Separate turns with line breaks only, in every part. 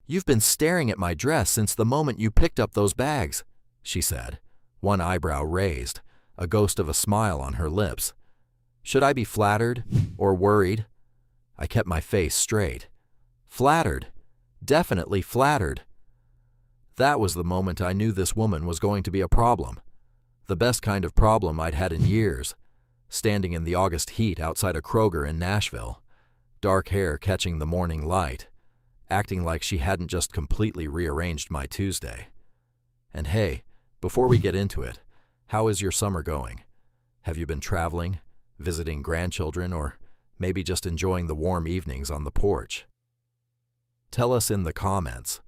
"You've been staring at my dress since the moment you picked up those bags," she said, one eyebrow raised, a ghost of a smile on her lips. Should I be flattered or worried? I kept my face straight. Flattered. Definitely flattered. That was the moment I knew this woman was going to be a problem. The best kind of problem I'd had in years. Standing in the August heat outside a Kroger in Nashville, dark hair catching the morning light, acting like she hadn't just completely rearranged my Tuesday. And hey, before we get into it, how is your summer going? Have you been traveling, visiting grandchildren, or maybe just enjoying the warm evenings on the porch? Tell us in the comments.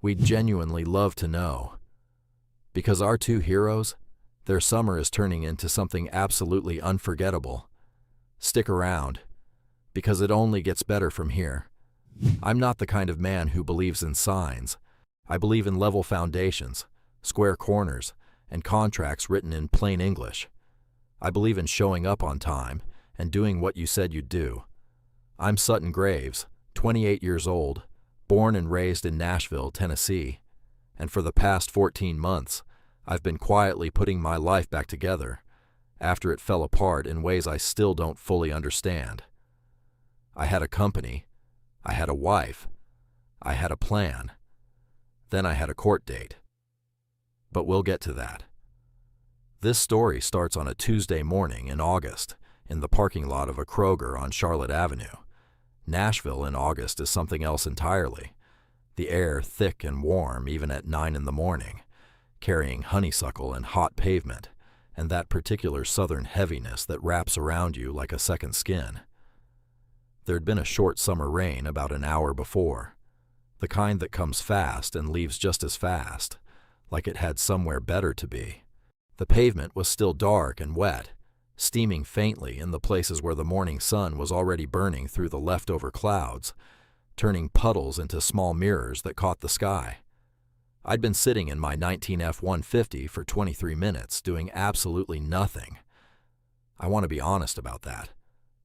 We'd genuinely love to know. Because our two heroes, their summer is turning into something absolutely unforgettable. Stick around, because it only gets better from here. I'm not the kind of man who believes in signs. I believe in level foundations, square corners, and contracts written in plain English. I believe in showing up on time and doing what you said you'd do. I'm Sutton Graves, 28 years old, born and raised in Nashville, Tennessee, and for the past 14 months, I've been quietly putting my life back together after it fell apart in ways I still don't fully understand. I had a company, I had a wife, I had a plan, then I had a court date. But we'll get to that. This story starts on a Tuesday morning in August in the parking lot of a Kroger on Charlotte Avenue. Nashville in August is something else entirely. The air thick and warm even at 9 in the morning, carrying honeysuckle and hot pavement, and that particular southern heaviness that wraps around you like a second skin. There'd been a short summer rain about an hour before, the kind that comes fast and leaves just as fast, like it had somewhere better to be. The pavement was still dark and wet, steaming faintly in the places where the morning sun was already burning through the leftover clouds, turning puddles into small mirrors that caught the sky. I'd been sitting in my 19 F-150 for 23 minutes doing absolutely nothing. I want to be honest about that.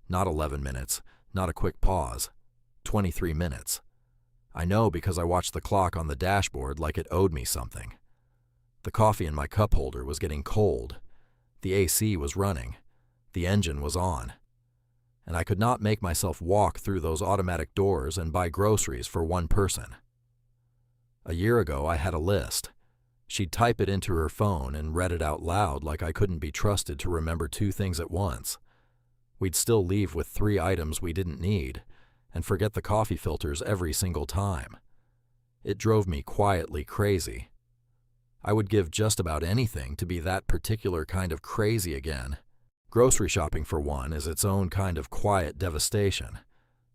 Not 11 minutes, not a quick pause. 23 minutes. I know because I watched the clock on the dashboard like it owed me something. The coffee in my cup holder was getting cold. The AC was running. The engine was on. And I could not make myself walk through those automatic doors and buy groceries for one person. A year ago, I had a list. She'd type it into her phone and read it out loud like I couldn't be trusted to remember 2 things at once. We'd still leave with 3 items we didn't need and forget the coffee filters every single time. It drove me quietly crazy. I would give just about anything to be that particular kind of crazy again. Grocery shopping, for one, is its own kind of quiet devastation.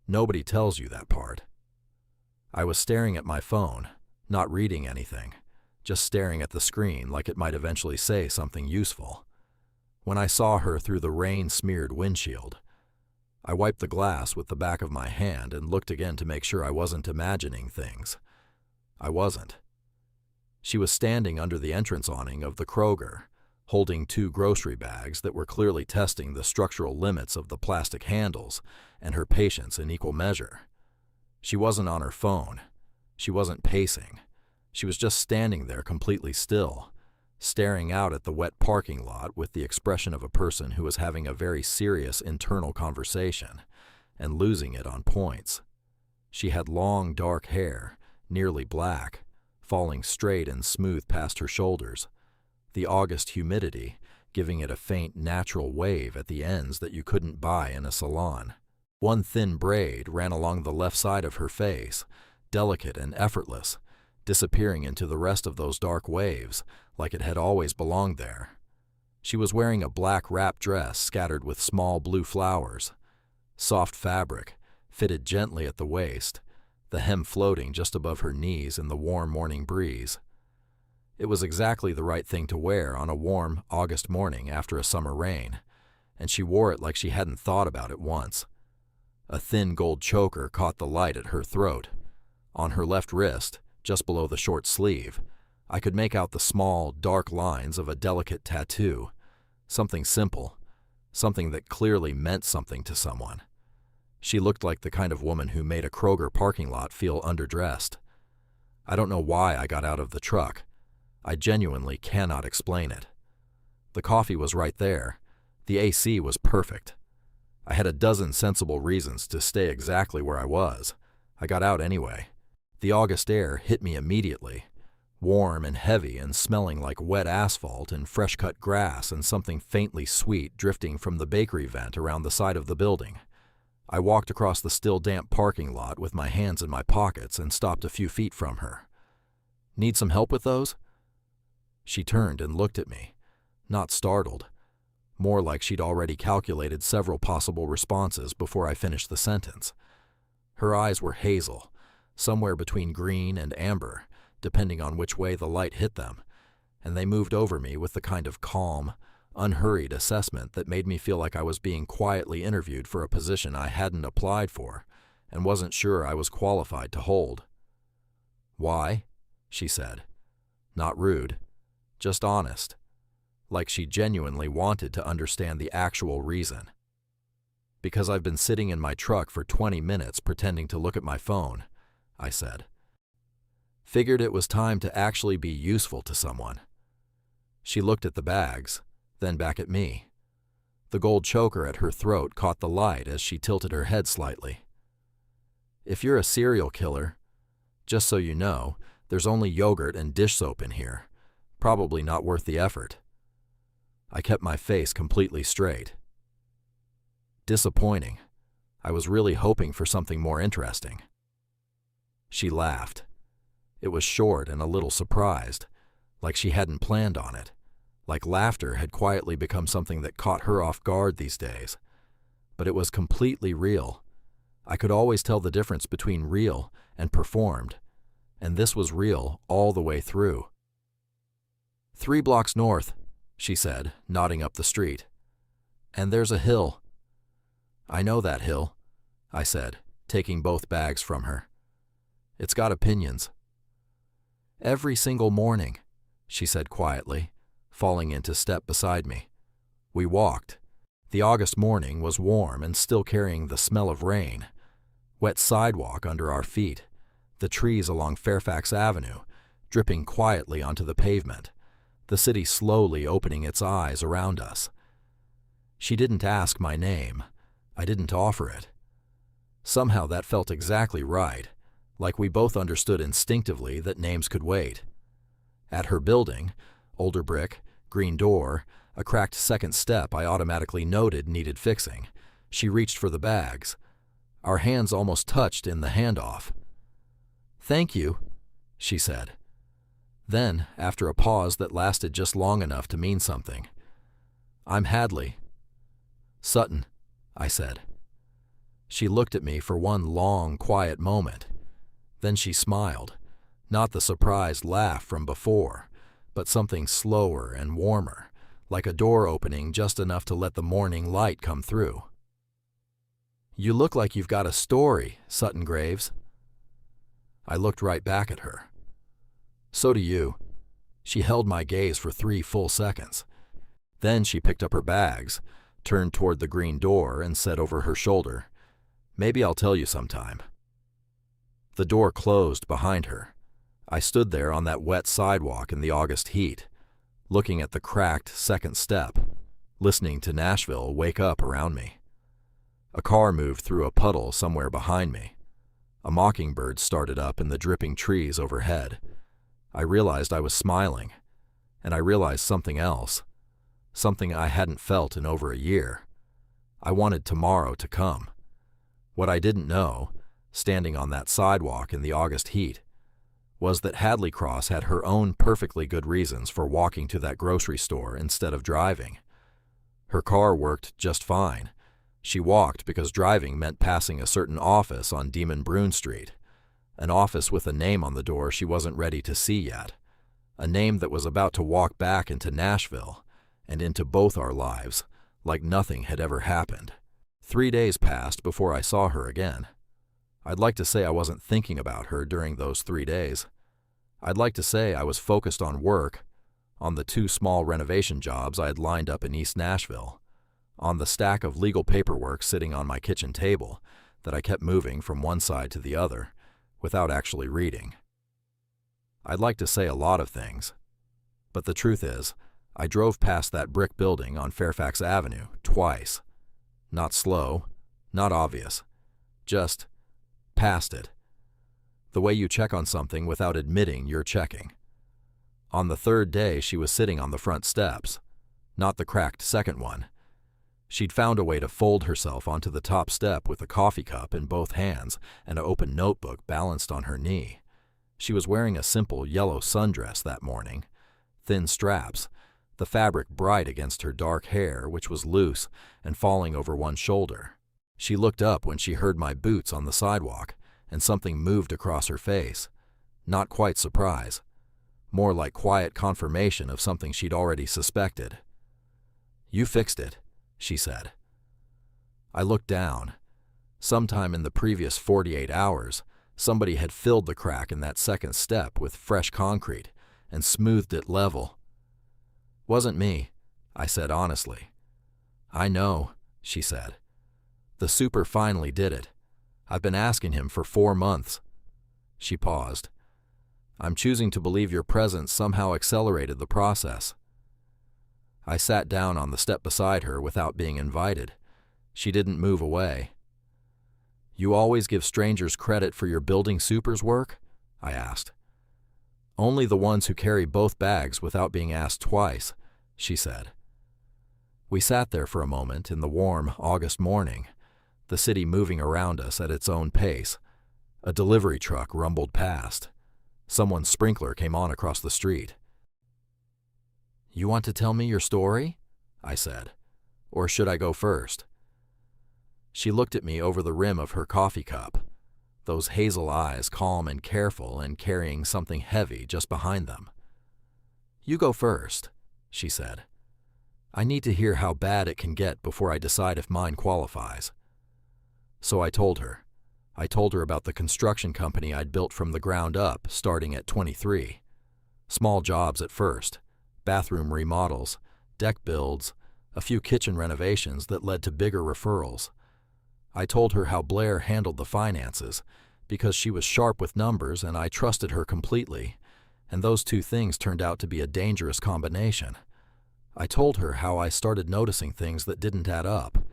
Nobody tells you that part. I was staring at my phone, not reading anything, just staring at the screen like it might eventually say something useful. When I saw her through the rain-smeared windshield, I wiped the glass with the back of my hand and looked again to make sure I wasn't imagining things. I wasn't. She was standing under the entrance awning of the Kroger, holding 2 grocery bags that were clearly testing the structural limits of the plastic handles and her patience in equal measure. She wasn't on her phone. She wasn't pacing. She was just standing there completely still, staring out at the wet parking lot with the expression of a person who was having a very serious internal conversation and losing it on points. She had long, dark hair, nearly black, falling straight and smooth past her shoulders, the August humidity giving it a faint natural wave at the ends that you couldn't buy in a salon. One thin braid ran along the left side of her face, delicate and effortless, disappearing into the rest of those dark waves like it had always belonged there. She was wearing a black wrap dress scattered with small blue flowers, soft fabric, fitted gently at the waist, the hem floating just above her knees in the warm morning breeze. It was exactly the right thing to wear on a warm August morning after a summer rain, and she wore it like she hadn't thought about it once. A thin gold choker caught the light at her throat. On her left wrist, just below the short sleeve, I could make out the small, dark lines of a delicate tattoo, something simple, something that clearly meant something to someone. She looked like the kind of woman who made a Kroger parking lot feel underdressed. I don't know why I got out of the truck. I genuinely cannot explain it. The coffee was right there. The AC was perfect. I had a dozen sensible reasons to stay exactly where I was. I got out anyway. The August air hit me immediately, warm and heavy and smelling like wet asphalt and fresh-cut grass and something faintly sweet drifting from the bakery vent around the side of the building. I walked across the still damp parking lot with my hands in my pockets and stopped a few feet from her. "Need some help with those?" She turned and looked at me, not startled, more like she'd already calculated several possible responses before I finished the sentence. Her eyes were hazel, somewhere between green and amber, depending on which way the light hit them, and they moved over me with the kind of calm, unhurried assessment that made me feel like I was being quietly interviewed for a position I hadn't applied for and wasn't sure I was qualified to hold. "Why?" she said. Not rude, just honest, like she genuinely wanted to understand the actual reason. "Because I've been sitting in my truck for 20 minutes pretending to look at my phone," I said. Figured it was time to actually be useful to someone. She looked at the bags, then back at me. The gold choker at her throat caught the light as she tilted her head slightly. "If you're a serial killer, just so you know, there's only yogurt and dish soap in here. Probably not worth the effort." I kept my face completely straight. Disappointing. I was really hoping for something more interesting. She laughed. It was short and a little surprised, like she hadn't planned on it, like laughter had quietly become something that caught her off guard these days. But it was completely real. I could always tell the difference between real and performed, and this was real all the way through. 3 blocks north," she said, nodding up the street. "And there's a hill." "I know that hill," I said, taking both bags from her. "It's got opinions." "Every single morning," she said quietly, falling into step beside me. We walked. The August morning was warm and still carrying the smell of rain. Wet sidewalk under our feet, the trees along Fairfax Avenue, dripping quietly onto the pavement, the city slowly opening its eyes around us. She didn't ask my name. I didn't offer it. Somehow that felt exactly right, like we both understood instinctively that names could wait. At her building, older brick, green door, a cracked second step I automatically noted needed fixing, she reached for the bags. Our hands almost touched in the handoff. "Thank you," she said. Then, after a pause that lasted just long enough to mean something, "I'm Hadley." "Sutton," I said. She looked at me for one long, quiet moment. Then she smiled, not the surprised laugh from before, but something slower and warmer, like a door opening just enough to let the morning light come through. "You look like you've got a story, Sutton Graves." I looked right back at her. "So do you." She held my gaze for 3 full seconds. Then she picked up her bags, turned toward the green door, and said over her shoulder, "Maybe I'll tell you sometime." The door closed behind her. I stood there on that wet sidewalk in the August heat, looking at the cracked second step, listening to Nashville wake up around me. A car moved through a puddle somewhere behind me. A mockingbird started up in the dripping trees overhead. I realized I was smiling, and I realized something else, something I hadn't felt in over a year. I wanted tomorrow to come. What I didn't know, standing on that sidewalk in the August heat, was that Hadley Cross had her own perfectly good reasons for walking to that grocery store instead of driving. Her car worked just fine. She walked because driving meant passing a certain office on Demon Brune Street, an office with a name on the door she wasn't ready to see yet, a name that was about to walk back into Nashville and into both our lives like nothing had ever happened. 3 days passed before I saw her again. I'd like to say I wasn't thinking about her during those 3 days. I'd like to say I was focused on work, on the 2 small renovation jobs I had lined up in East Nashville, on the stack of legal paperwork sitting on my kitchen table that I kept moving from one side to the other without actually reading. I'd like to say a lot of things. But the truth is, I drove past that brick building on Fairfax Avenue twice. Not slow, not obvious. Just past it. The way you check on something without admitting you're checking. On the third day, she was sitting on the front steps, not the cracked second one. She'd found a way to fold herself onto the top step with a coffee cup in both hands and an open notebook balanced on her knee. She was wearing a simple yellow sundress that morning, thin straps, the fabric bright against her dark hair, which was loose and falling over one shoulder. She looked up when she heard my boots on the sidewalk, and something moved across her face. Not quite surprise, more like quiet confirmation of something she'd already suspected. "You fixed it," she said. I looked down. Sometime in the previous 48 hours, somebody had filled the crack in that second step with fresh concrete and smoothed it level. "Wasn't me," I said honestly. "I know," she said. "The super finally did it. I've been asking him for 4 months." She paused. "I'm choosing to believe your presence somehow accelerated the process." I sat down on the step beside her without being invited. She didn't move away. "You always give strangers credit for your building super's work?" I asked. "Only the ones who carry both bags without being asked twice," she said. We sat there for a moment in the warm August morning, the city moving around us at its own pace. A delivery truck rumbled past. Someone's sprinkler came on across the street. "You want to tell me your story?" I said. "Or should I go first?" She looked at me over the rim of her coffee cup, those hazel eyes calm and careful and carrying something heavy just behind them. "You go first," she said. "I need to hear how bad it can get before I decide if mine qualifies." So I told her. I told her about the construction company I'd built from the ground up, starting at 23. Small jobs at first, bathroom remodels, deck builds, a few kitchen renovations that led to bigger referrals. I told her how Blair handled the finances, because she was sharp with numbers and I trusted her completely, and those two things turned out to be a dangerous combination. I told her how I started noticing things that didn't add up,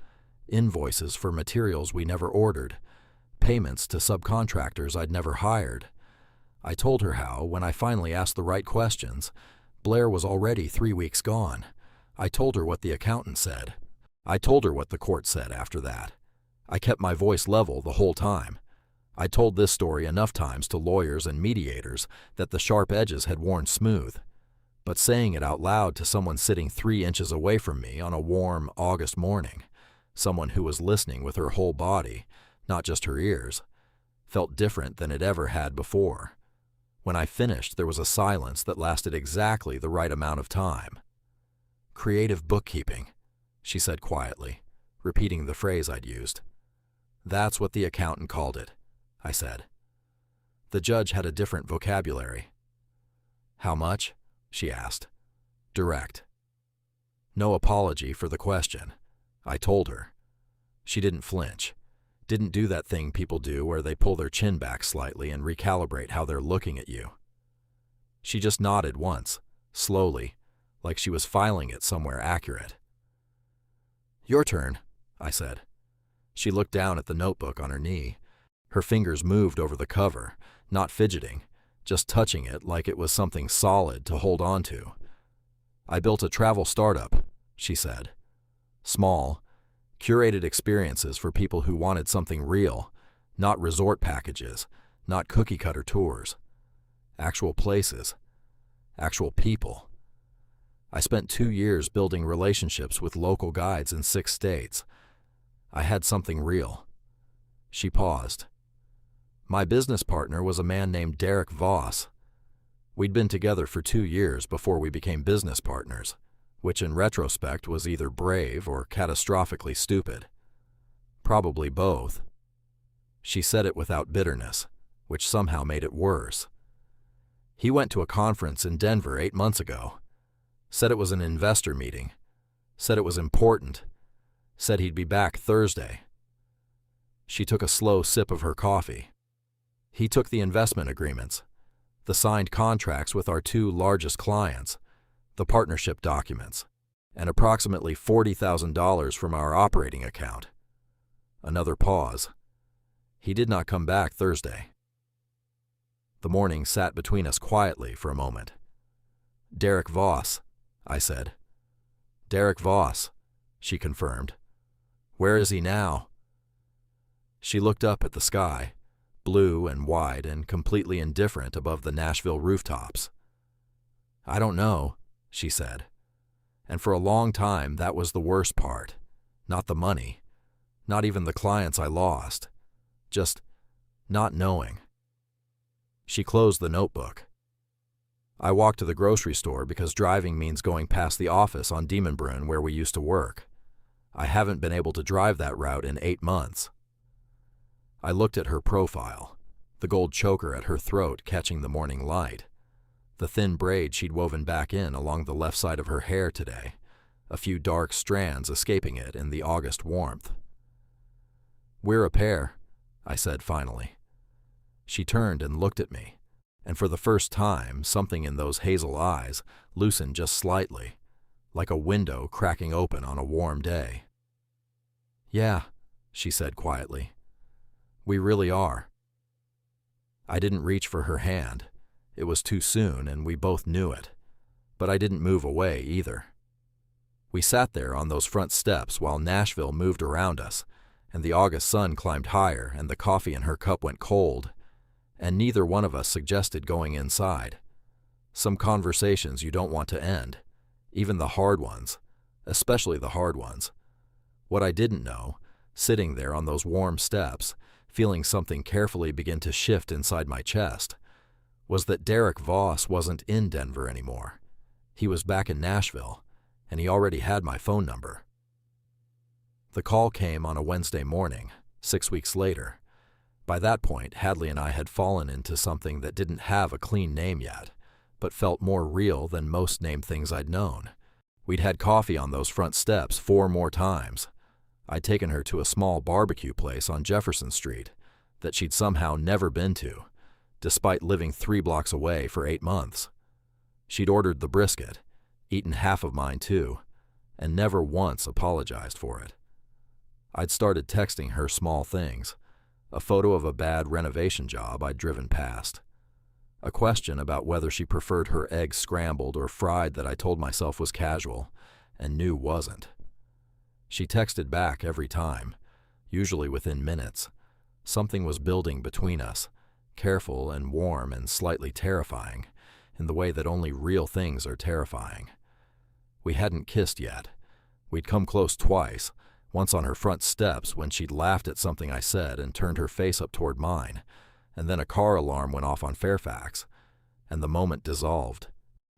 invoices for materials we never ordered, payments to subcontractors I'd never hired. I told her how, when I finally asked the right questions, Blair was already 3 weeks gone. I told her what the accountant said. I told her what the court said after that. I kept my voice level the whole time. I told this story enough times to lawyers and mediators that the sharp edges had worn smooth. But saying it out loud to someone sitting 3 inches away from me on a warm August morning, someone who was listening with her whole body, not just her ears, felt different than it ever had before. When I finished, there was a silence that lasted exactly the right amount of time. "Creative bookkeeping," she said quietly, repeating the phrase I'd used. "That's what the accountant called it," I said. The judge had a different vocabulary. "How much?" she asked. Direct. No apology for the question. I told her. She didn't flinch. Didn't do that thing people do where they pull their chin back slightly and recalibrate how they're looking at you. She just nodded once, slowly, like she was filing it somewhere accurate. "Your turn," I said. She looked down at the notebook on her knee. Her fingers moved over the cover, not fidgeting, just touching it like it was something solid to hold on to. "I built a travel startup," she said. "Small, curated experiences for people who wanted something real, not resort packages, not cookie-cutter tours. Actual places, actual people. I spent 2 years building relationships with local guides in 6 states. I had something real." She paused. "My business partner was a man named Derek Voss. We'd been together for 2 years before we became business partners, which in retrospect was either brave or catastrophically stupid. Probably both." She said it without bitterness, which somehow made it worse. "He went to a conference in Denver 8 months ago. Said it was an investor meeting. Said it was important. Said he'd be back Thursday." She took a slow sip of her coffee. "He took the investment agreements. The signed contracts with our two largest clients, the partnership documents, and approximately $40,000 from our operating account. Another pause. He did not come back Thursday. The morning sat between us quietly for a moment. "Derek Voss," I said. "Derek Voss," she confirmed. "Where is he now?" She looked up at the sky, blue and wide and completely indifferent above the Nashville rooftops. "I don't know," she said. And for a long time that was the worst part. Not the money, not even the clients I lost. Just not knowing. She closed the notebook. I walked to the grocery store because driving means going past the office on Demonbrunn where we used to work. I haven't been able to drive that route in 8 months. I looked at her profile, the gold choker at her throat catching the morning light, the thin braid she'd woven back in along the left side of her hair today, a few dark strands escaping it in the August warmth. "We're a pair," I said finally. She turned and looked at me, and for the first time something in those hazel eyes loosened just slightly, like a window cracking open on a warm day. "Yeah," she said quietly. "We really are." I didn't reach for her hand. It was too soon, and we both knew it. But I didn't move away either. We sat there on those front steps while Nashville moved around us, and the August sun climbed higher and the coffee in her cup went cold, and neither one of us suggested going inside. Some conversations you don't want to end, even the hard ones, especially the hard ones. What I didn't know, sitting there on those warm steps, feeling something carefully begin to shift inside my chest, was that Derek Voss wasn't in Denver anymore. He was back in Nashville, and he already had my phone number. The call came on a Wednesday morning, 6 weeks later. By that point, Hadley and I had fallen into something that didn't have a clean name yet, but felt more real than most named things I'd known. We'd had coffee on those front steps 4 more times. I'd taken her to a small barbecue place on Jefferson Street that she'd somehow never been to, despite living 3 blocks away for 8 months. She'd ordered the brisket, eaten half of mine too, and never once apologized for it. I'd started texting her small things, a photo of a bad renovation job I'd driven past, a question about whether she preferred her eggs scrambled or fried that I told myself was casual and knew wasn't. She texted back every time, usually within minutes. Something was building between us, careful and warm and slightly terrifying, in the way that only real things are terrifying. We hadn't kissed yet. We'd come close twice, once on her front steps when she'd laughed at something I said and turned her face up toward mine, and then a car alarm went off on Fairfax, and the moment dissolved.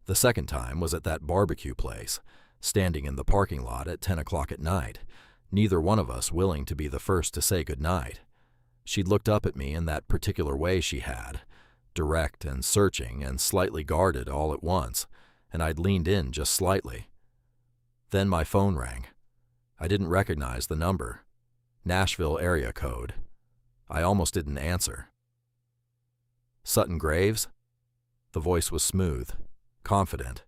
The second time was at that barbecue place, standing in the parking lot at 10 o'clock at night, neither one of us willing to be the first to say goodnight. She'd looked up at me in that particular way she had, direct and searching and slightly guarded all at once, and I'd leaned in just slightly. Then my phone rang. I didn't recognize the number. Nashville area code. I almost didn't answer. "Sutton Graves?" The voice was smooth, confident,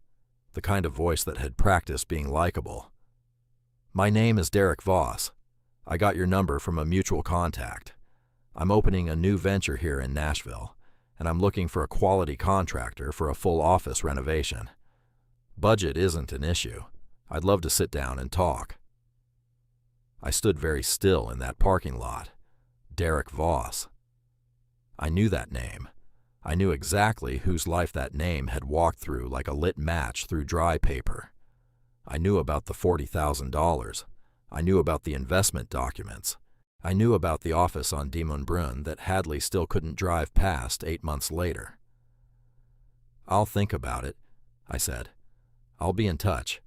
the kind of voice that had practiced being likable. "My name is Derek Voss. I got your number from a mutual contact. I'm opening a new venture here in Nashville, and I'm looking for a quality contractor for a full office renovation. Budget isn't an issue. I'd love to sit down and talk." I stood very still in that parking lot. Derek Voss. I knew that name. I knew exactly whose life that name had walked through like a lit match through dry paper. I knew about the $40,000. I knew about the investment documents. I knew about the office on Demonbrunn that Hadley still couldn't drive past 8 months later. "I'll think about it," I said. "I'll be in touch."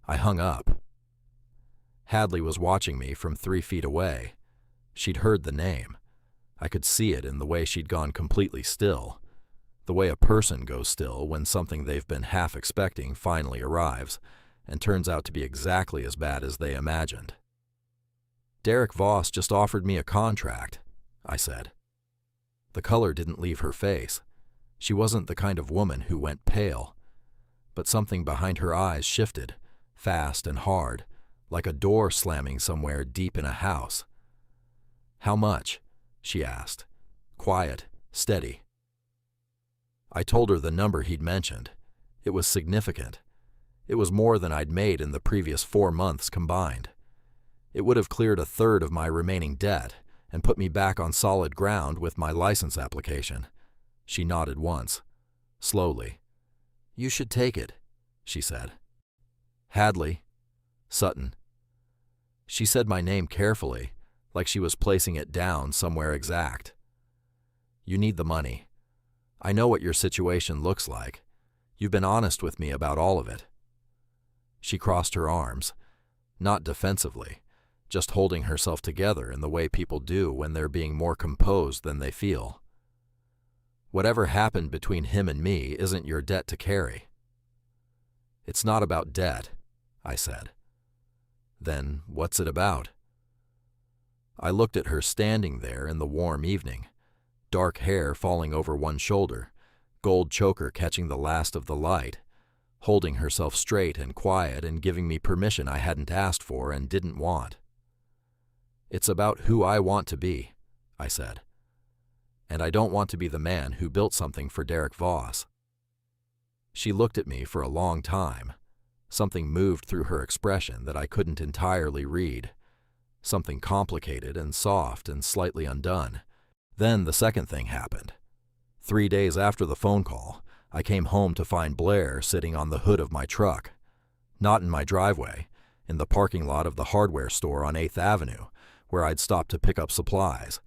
I hung up. Hadley was watching me from 3 feet away. She'd heard the name. I could see it in the way she'd gone completely still, the way a person goes still when something they've been half expecting finally arrives and turns out to be exactly as bad as they imagined. "Derek Voss just offered me a contract," I said. The color didn't leave her face. She wasn't the kind of woman who went pale, but something behind her eyes shifted, fast and hard, like a door slamming somewhere deep in a house. "How much?" she asked. Quiet, steady. I told her the number he'd mentioned. It was significant. It was more than I'd made in the previous 4 months combined. It would have cleared a third of my remaining debt and put me back on solid ground with my license application. She nodded once, slowly. "You should take it," she said. "Hadley." "Sutton." She said my name carefully, like she was placing it down somewhere exact. "You need the money. I know what your situation looks like. You've been honest with me about all of it." She crossed her arms, not defensively, just holding herself together in the way people do when they're being more composed than they feel. "Whatever happened between him and me isn't your debt to carry." "It's not about debt," I said. "Then what's it about?" I looked at her standing there in the warm evening, dark hair falling over one shoulder, gold choker catching the last of the light, holding herself straight and quiet and giving me permission I hadn't asked for and didn't want. "It's about who I want to be," I said. "And I don't want to be the man who built something for Derek Voss." She looked at me for a long time. Something moved through her expression that I couldn't entirely read. Something complicated and soft and slightly undone. Then the second thing happened. 3 days after the phone call, I came home to find Blair sitting on the hood of my truck. Not in my driveway, in the parking lot of the hardware store on 8th Avenue, where I'd stopped to pick up supplies.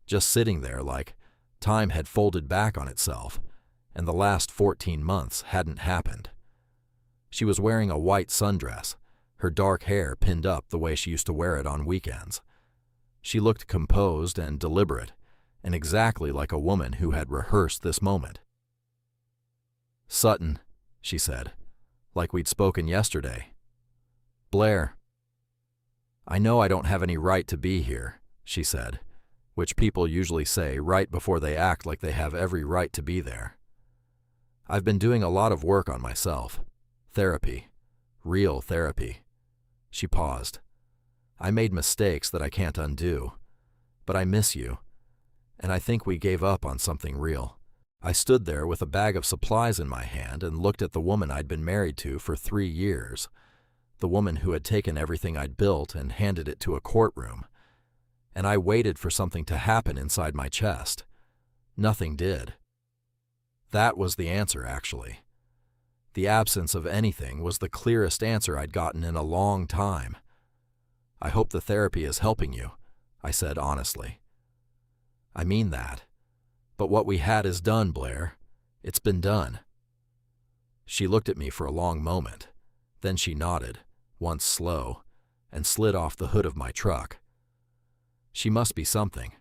Just sitting there like time had folded back on itself, and the last 14 months hadn't happened. She was wearing a white sundress, her dark hair pinned up the way she used to wear it on weekends. She looked composed and deliberate, and exactly like a woman who had rehearsed this moment. "Sutton," she said, like we'd spoken yesterday. "Blair." "I know I don't have any right to be here," she said, which people usually say right before they act like they have every right to be there. "I've been doing a lot of work on myself. Therapy. Real therapy." She paused. "I made mistakes that I can't undo. But I miss you. And I think we gave up on something real." I stood there with a bag of supplies in my hand and looked at the woman I'd been married to for 3 years, the woman who had taken everything I'd built and handed it to a courtroom. And I waited for something to happen inside my chest. Nothing did. That was the answer, actually. The absence of anything was the clearest answer I'd gotten in a long time. "I hope the therapy is helping you," I said honestly. "I mean that. But what we had is done, Blair. It's been done." She looked at me for a long moment. Then she nodded, once slow, and slid off the hood of my truck. "She must be something,"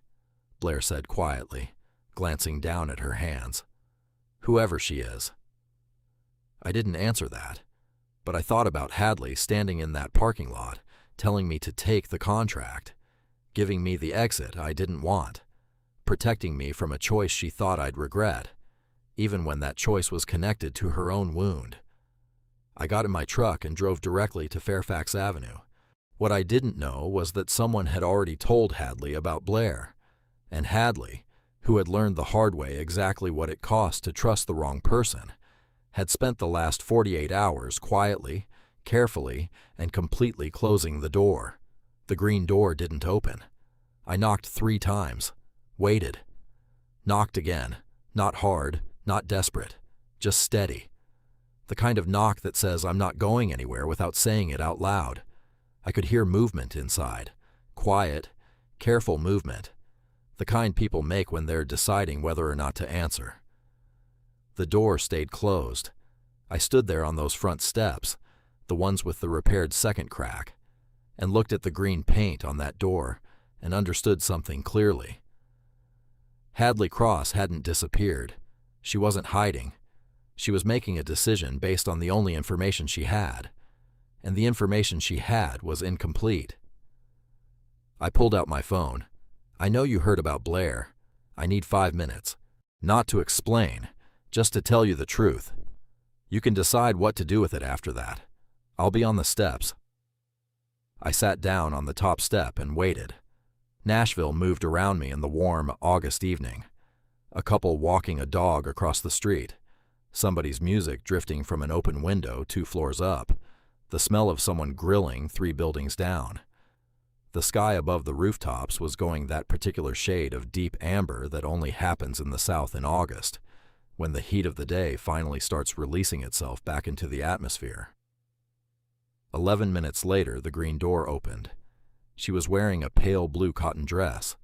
Blair said quietly, glancing down at her hands. "Whoever she is." I didn't answer that, but I thought about Hadley standing in that parking lot, telling me to take the contract, giving me the exit I didn't want, protecting me from a choice she thought I'd regret, even when that choice was connected to her own wound. I got in my truck and drove directly to Fairfax Avenue. What I didn't know was that someone had already told Hadley about Blair, and Hadley, who had learned the hard way exactly what it cost to trust the wrong person, had spent the last 48 hours quietly, carefully, and completely closing the door. The green door didn't open. I knocked 3 times, waited, knocked again, not hard, not desperate, just steady. The kind of knock that says I'm not going anywhere without saying it out loud. I could hear movement inside, quiet, careful movement, the kind people make when they're deciding whether or not to answer. The door stayed closed. I stood there on those front steps, the ones with the repaired second crack, and looked at the green paint on that door and understood something clearly. Hadley Cross hadn't disappeared. She wasn't hiding. She was making a decision based on the only information she had, and the information she had was incomplete. I pulled out my phone. "I know you heard about Blair. I need 5 minutes. Not to explain, Just to tell you the truth. You can decide what to do with it after that. I'll be on the steps." I sat down on the top step and waited. Nashville moved around me in the warm August evening. A couple walking a dog across the street. Somebody's music drifting from an open window 2 floors up. The smell of someone grilling 3 buildings down. The sky above the rooftops was going that particular shade of deep amber that only happens in the South in August, when the heat of the day finally starts releasing itself back into the atmosphere. 11 minutes later, the green door opened. She was wearing a pale blue cotton dress.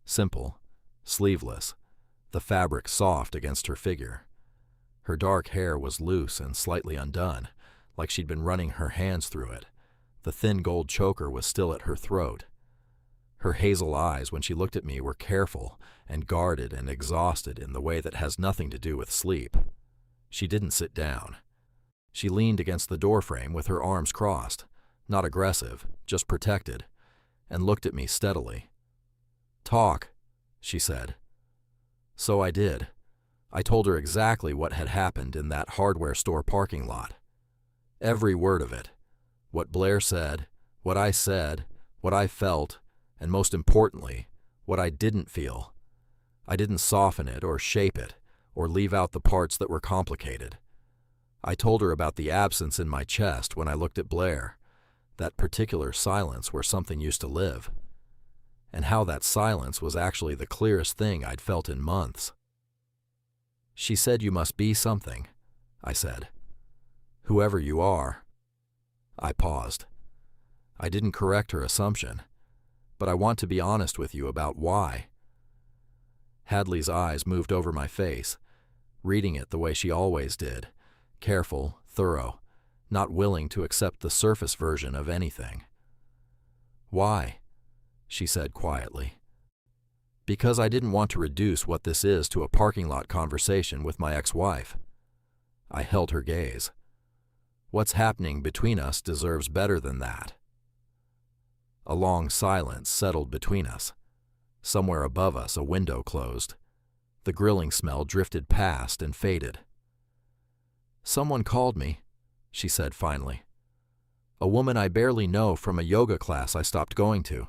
Simple, sleeveless, the fabric soft against her figure. Her dark hair was loose and slightly undone, like she'd been running her hands through it. The thin gold choker was still at her throat. Her hazel eyes, when she looked at me, were careful and guarded and exhausted in the way that has nothing to do with sleep. She didn't sit down. She leaned against the doorframe with her arms crossed, not aggressive, just protected, and looked at me steadily. "Talk," she said. So I did. I told her exactly what had happened in that hardware store parking lot. Every word of it. What Blair said, what I said, what I felt, and most importantly, what I didn't feel. I didn't soften it or shape it, or leave out the parts that were complicated. I told her about the absence in my chest when I looked at Blair, that particular silence where something used to live, and how that silence was actually the clearest thing I'd felt in months. "She said you must be something," I said. "Whoever you are." I paused. I didn't correct her assumption, but I want to be honest with you about why. Hadley's eyes moved over my face, reading it the way she always did, careful, thorough, not willing to accept the surface version of anything. "Why?" she said quietly. "Because I didn't want to reduce what this is to a parking lot conversation with my ex-wife." I held her gaze. "What's happening between us deserves better than that." A long silence settled between us. Somewhere above us, a window closed. The grilling smell drifted past and faded. "Someone called me," she said finally. "A woman I barely know from a yoga class I stopped going to.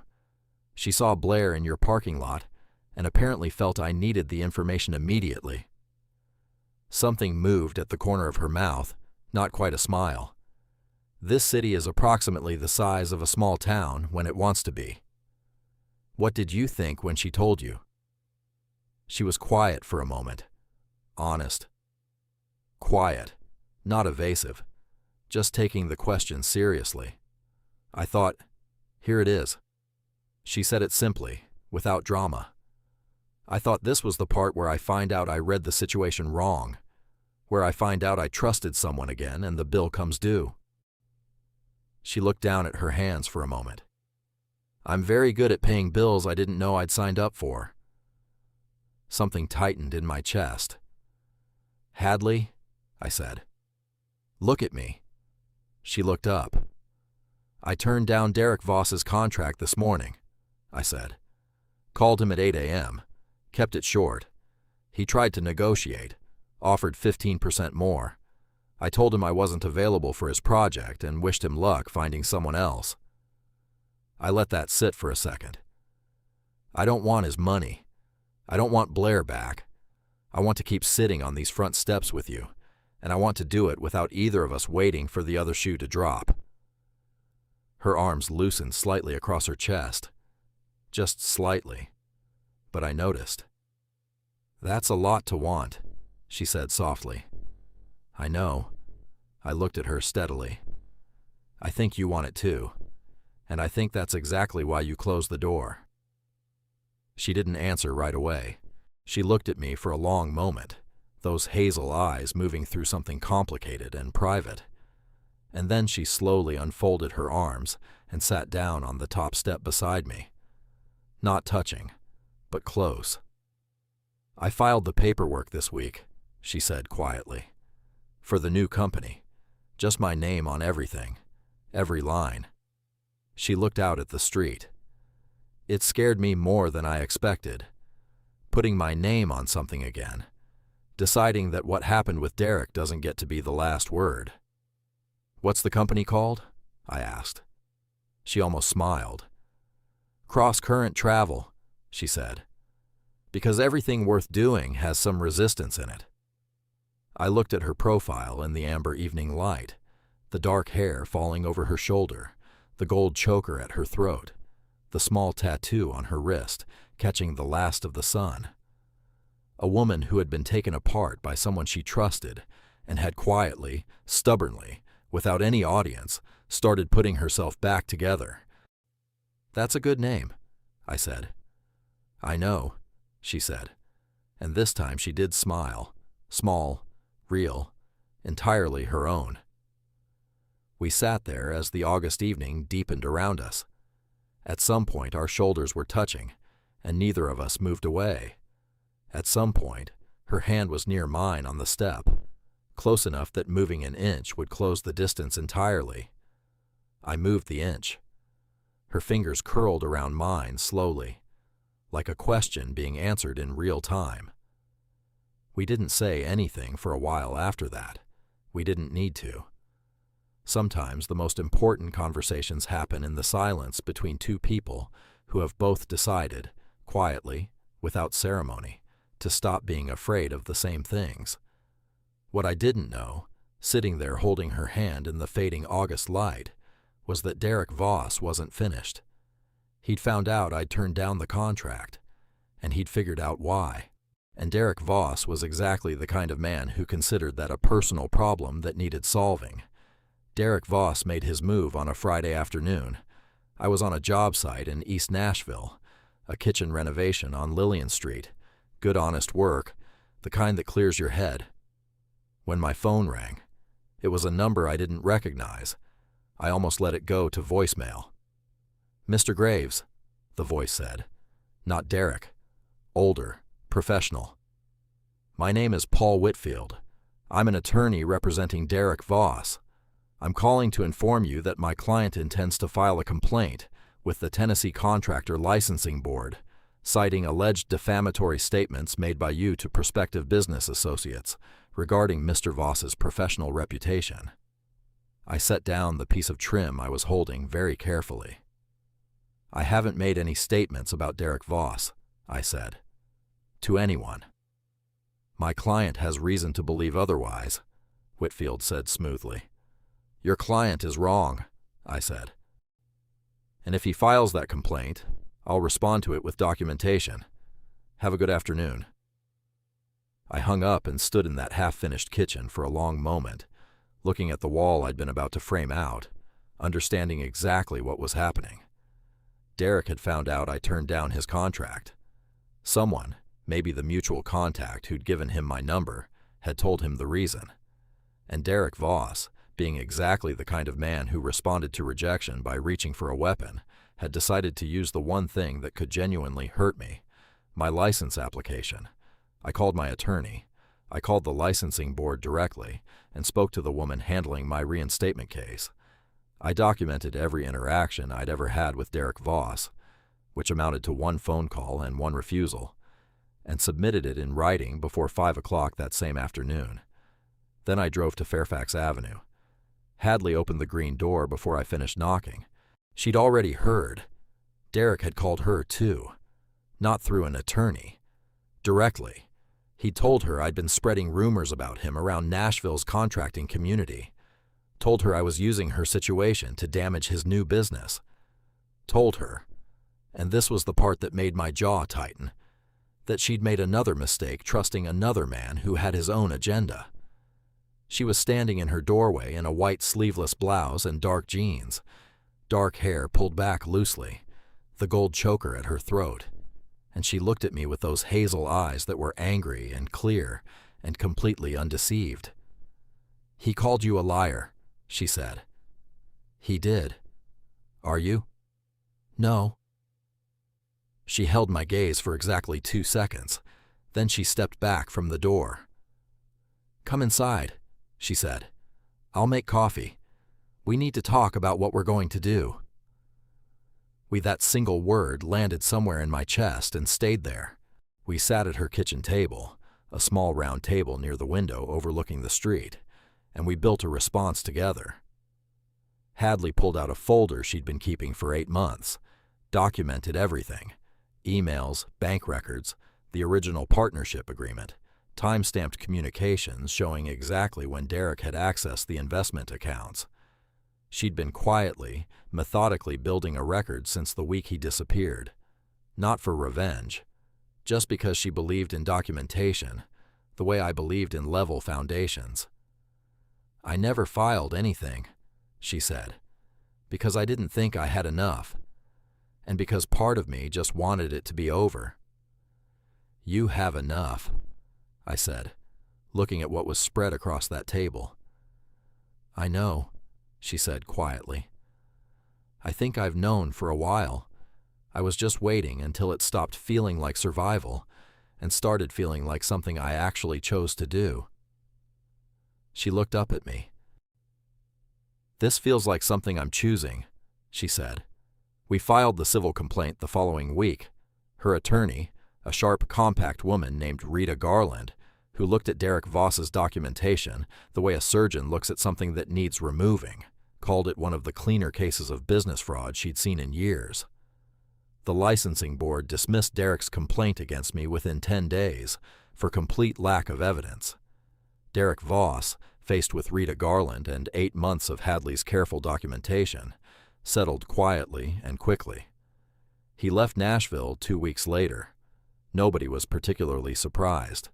She saw Blair in your parking lot and apparently felt I needed the information immediately." Something moved at the corner of her mouth, not quite a smile. "This city is approximately the size of a small town when it wants to be. What did you think when she told you?" She was quiet for a moment. Honest. Quiet, not evasive, just taking the question seriously. I thought, here it is. She said it simply, without drama. I thought this was the part where I find out I read the situation wrong, where I find out I trusted someone again and the bill comes due. She looked down at her hands for a moment. "I'm very good at paying bills I didn't know I'd signed up for." Something tightened in my chest. "Hadley," I said. "Look at me." She looked up. "I turned down Derek Voss's contract this morning," I said. "Called him at 8 a.m., kept it short. He tried to negotiate, offered 15% more. I told him I wasn't available for his project and wished him luck finding someone else." I let that sit for a second. I don't want his money. I don't want Blair back. I want to keep sitting on these front steps with you, and I want to do it without either of us waiting for the other shoe to drop. Her arms loosened slightly across her chest. Just slightly. But I noticed. "That's a lot to want," she said softly. "I know." I looked at her steadily. "I think you want it too. And I think that's exactly why you closed the door." She didn't answer right away. She looked at me for a long moment, those hazel eyes moving through something complicated and private. And then she slowly unfolded her arms and sat down on the top step beside me. Not touching, but close. "I filed the paperwork this week," she said quietly. "For the new company. Just my name on everything. Every line." She looked out at the street. It scared me more than I expected. Putting my name on something again. deciding that what happened with Derek doesn't get to be the last word. "What's the company called?" I asked. She almost smiled. "Cross Current Travel," she said. "Because everything worth doing has some resistance in it." I looked at her profile in the amber evening light, the dark hair falling over her shoulder, the gold choker at her throat, the small tattoo on her wrist catching the last of the sun. A woman who had been taken apart by someone she trusted and had quietly, stubbornly, without any audience, started putting herself back together. "That's a good name," I said. "I know," she said, and this time she did smile, small, real, entirely her own. We sat there as the August evening deepened around us. At some point our shoulders were touching, and neither of us moved away. At some point, her hand was near mine on the step, close enough that moving an inch would close the distance entirely. I moved the inch. Her fingers curled around mine slowly, like a question being answered in real time. We didn't say anything for a while after that. We didn't need to. Sometimes the most important conversations happen in the silence between two people who have both decided, quietly, without ceremony, to stop being afraid of the same things. What I didn't know, sitting there holding her hand in the fading August light, was that Derek Voss wasn't finished. He'd found out I'd turned down the contract, and he'd figured out why. And Derek Voss was exactly the kind of man who considered that a personal problem that needed solving. Derek Voss made his move on a Friday afternoon. I was on a job site in East Nashville, a kitchen renovation on Lillian Street. Good honest work, the kind that clears your head. When my phone rang, it was a number I didn't recognize. I almost let it go to voicemail. "Mr. Graves," the voice said. Not Derek. Older, professional. "My name is Paul Whitfield. I'm an attorney representing Derek Voss. I'm calling to inform you that my client intends to file a complaint with the Tennessee Contractor Licensing Board, citing alleged defamatory statements made by you to prospective business associates regarding Mr. Voss's professional reputation." I set down the piece of trim I was holding very carefully. "I haven't made any statements about Derek Voss," I said. "To anyone." "My client has reason to believe otherwise," Whitfield said smoothly. "Your client is wrong," I said. "And if he files that complaint, I'll respond to it with documentation. Have a good afternoon." I hung up and stood in that half-finished kitchen for a long moment, looking at the wall I'd been about to frame out, understanding exactly what was happening. Derek had found out I turned down his contract. Someone, maybe the mutual contact who'd given him my number, had told him the reason. And Derek Voss, being exactly the kind of man who responded to rejection by reaching for a weapon, had decided to use the one thing that could genuinely hurt me, my license application. I called my attorney. I called the licensing board directly and spoke to the woman handling my reinstatement case. I documented every interaction I'd ever had with Derek Voss, which amounted to one phone call and one refusal, and submitted it in writing before 5 o'clock that same afternoon. Then I drove to Fairfax Avenue. Hadley opened the green door before I finished knocking. She'd already heard. Derek had called her too. Not through an attorney. Directly. He'd told her I'd been spreading rumors about him around Nashville's contracting community. Told her I was using her situation to damage his new business. Told her, and this was the part that made my jaw tighten, that she'd made another mistake trusting another man who had his own agenda. She was standing in her doorway in a white sleeveless blouse and dark jeans, dark hair pulled back loosely, the gold choker at her throat, and she looked at me with those hazel eyes that were angry and clear and completely undeceived. "He called you a liar," she said. "He did. Are you?" "No." She held my gaze for exactly 2 seconds. Then she stepped back from the door. "Come inside," she said. "I'll make coffee. We need to talk about what we're going to do." That single word landed somewhere in my chest and stayed there. We sat at her kitchen table, a small round table near the window overlooking the street, and we built a response together. Hadley pulled out a folder she'd been keeping for 8 months, documented everything: emails, bank records, the original partnership agreement, time-stamped communications showing exactly when Derek had accessed the investment accounts. She'd been quietly, methodically building a record since the week he disappeared. Not for revenge, just because she believed in documentation, the way I believed in level foundations. "I never filed anything," she said, "because I didn't think I had enough, and because part of me just wanted it to be over." "You have enough," I said, looking at what was spread across that table. "I know," she said quietly. "I think I've known for a while. I was just waiting until it stopped feeling like survival and started feeling like something I actually chose to do." She looked up at me. "This feels like something I'm choosing," she said. We filed the civil complaint the following week. Her attorney, a sharp, compact woman named Rita Garland, who looked at Derek Voss's documentation the way a surgeon looks at something that needs removing, called it one of the cleaner cases of business fraud she'd seen in years. The licensing board dismissed Derek's complaint against me within 10 days for complete lack of evidence. Derek Voss, faced with Rita Garland and 8 months of Hadley's careful documentation, settled quietly and quickly. He left Nashville 2 weeks later. Nobody was particularly surprised.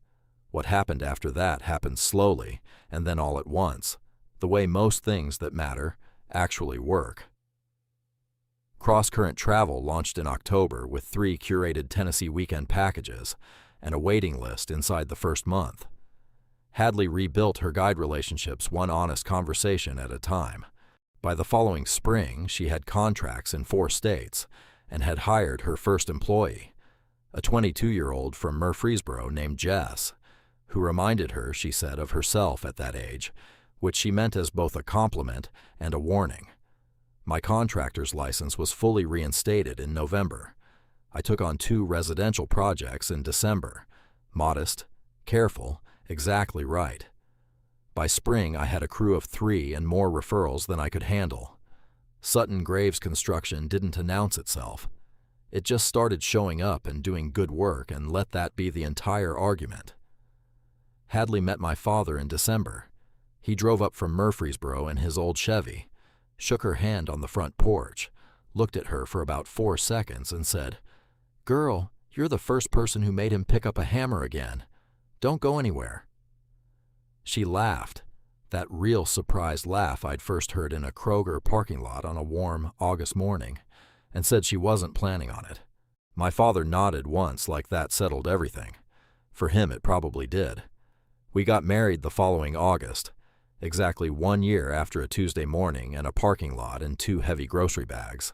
What happened after that happened slowly and then all at once, the way most things that matter actually work. Cross-Current Travel launched in October with 3 curated Tennessee weekend packages and a waiting list inside the first month. Hadley rebuilt her guide relationships one honest conversation at a time. By the following spring, she had contracts in 4 states and had hired her first employee, a 22-year-old from Murfreesboro named Jess, who reminded her, she said, of herself at that age, which she meant as both a compliment and a warning. My contractor's license was fully reinstated in November. I took on 2 residential projects in December. Modest, careful, exactly right. By spring, I had a crew of 3 and more referrals than I could handle. Sutton Graves Construction didn't announce itself. It just started showing up and doing good work and let that be the entire argument. Hadley met my father in December. He drove up from Murfreesboro in his old Chevy, shook her hand on the front porch, looked at her for about 4 seconds and said, "Girl, you're the first person who made him pick up a hammer again. Don't go anywhere." She laughed, that real surprised laugh I'd first heard in a Kroger parking lot on a warm August morning, and said she wasn't planning on it. My father nodded once like that settled everything. For him, it probably did. We got married the following August, exactly 1 year after a Tuesday morning and a parking lot and 2 heavy grocery bags.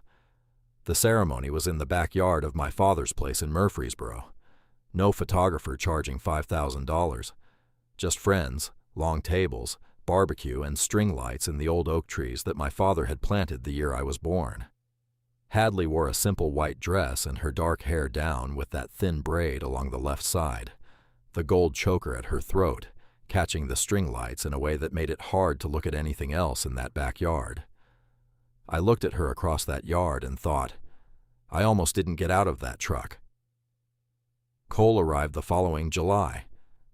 The ceremony was in the backyard of my father's place in Murfreesboro. No photographer charging $5,000. Just friends, long tables, barbecue, and string lights in the old oak trees that my father had planted the year I was born. Hadley wore a simple white dress and her dark hair down with that thin braid along the left side, the gold choker at her throat, catching the string lights in a way that made it hard to look at anything else in that backyard. I looked at her across that yard and thought, I almost didn't get out of that truck. Cole arrived the following July.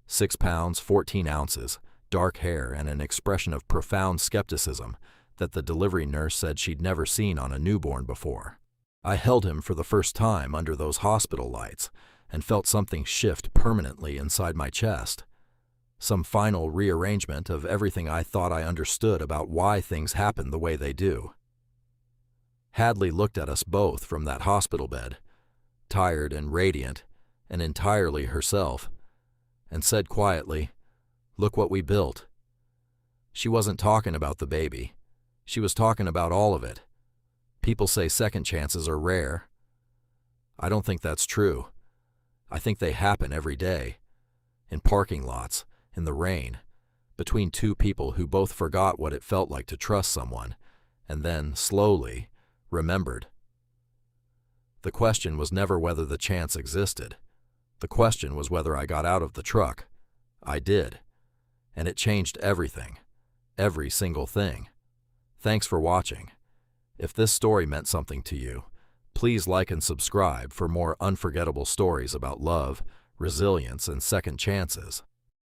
6 pounds, 14 ounces, dark hair, and an expression of profound skepticism that the delivery nurse said she'd never seen on a newborn before. I held him for the first time under those hospital lights and felt something shift permanently inside my chest. Some final rearrangement of everything I thought I understood about why things happen the way they do. Hadley looked at us both from that hospital bed, tired and radiant, and entirely herself, and said quietly, "Look what we built." She wasn't talking about the baby. She was talking about all of it. People say second chances are rare. I don't think that's true. I think they happen every day. In parking lots, in the rain, between 2 people who both forgot what it felt like to trust someone, and then, slowly, remembered. The question was never whether the chance existed. The question was whether I got out of the truck, I did. And it changed everything. Every single thing. Thanks for watching. If this story meant something to you, please like and subscribe for more unforgettable stories about love, resilience, and second chances.